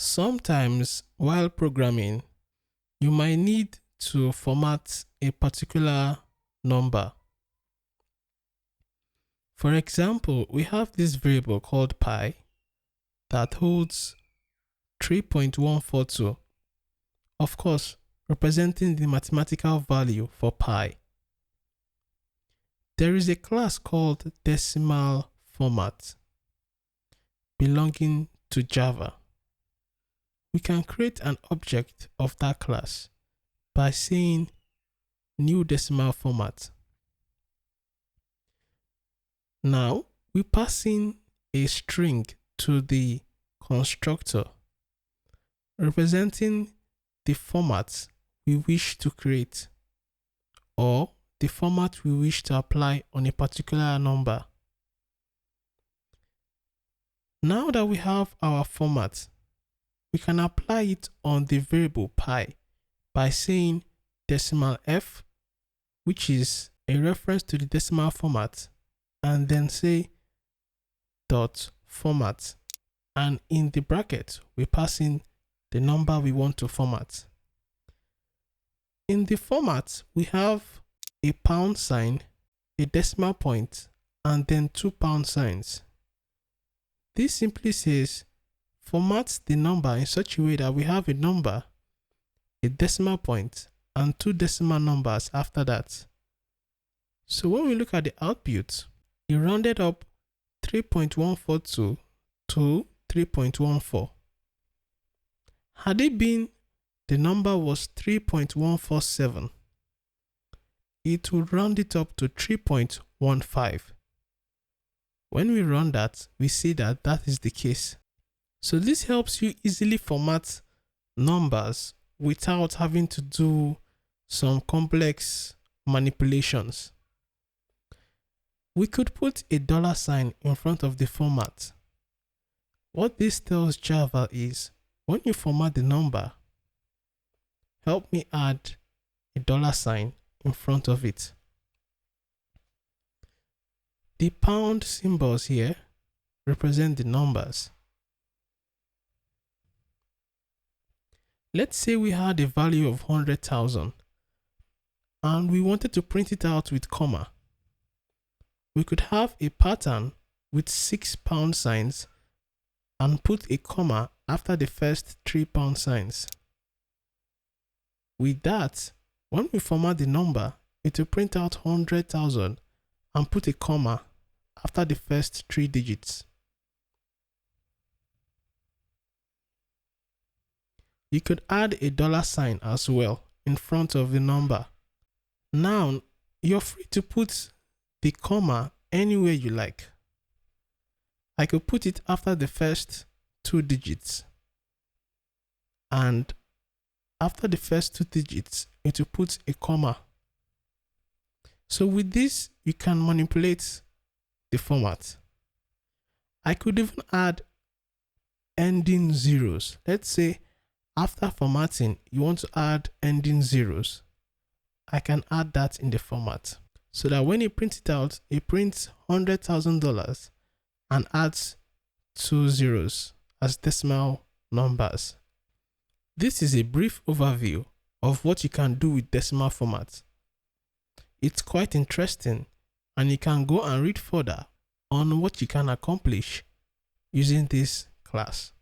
Sometimes while programming, you might need to format a particular number. For example, we have this variable called pi that holds 3.142, of course, representing the mathematical value for pi. There is a class called DecimalFormat belonging to Java. We can create an object of that class by saying new decimal format. Now we pass in a string to the constructor representing the format we wish to create or the format we wish to apply on a particular number. Now that we have our format, we can apply it on the variable pi by saying decimalf, which is a reference to the decimal format, and then say dot format, and in the bracket we pass in the number we want to format. In the format, we have a pound sign, a decimal point, and then 2 pound signs. This simply says format the number in such a way that we have a number, a decimal point, and 2 decimal numbers after that. So when we look at the output, it rounded up 3.142 to 3.14. Had it been the number was 3.147, it would round it up to 3.15. When we run that, we see that that is the case. So this helps you easily format numbers without having to do some complex manipulations. We could put a $sign in front of the format. What this tells Java is, when you format the number, help me add a $sign in front of it. The pound symbols here represent the numbers. Let's say we had a value of 100,000 and we wanted to print it out with comma. We could have a pattern with 6 pound signs and put a comma after the first 3 pound signs. With that, when we format the number, it will print out 100,000 and put a comma after the first 3 digits. You could add a $sign as well in front of the number. Now, you're free to put the comma anywhere you like. I could put it after the first 2 digits, and after the first 2 digits, it will put a comma. So with this, you can manipulate the format. I could even add ending zeros. Let's say after formatting, you want to add ending zeros. I can add that in the format so that when you print it out, it prints $100,000 and adds 2 zeros as decimal numbers. This is a brief overview of what you can do with decimal format. It's quite interesting, and you can go and read further on what you can accomplish using this class.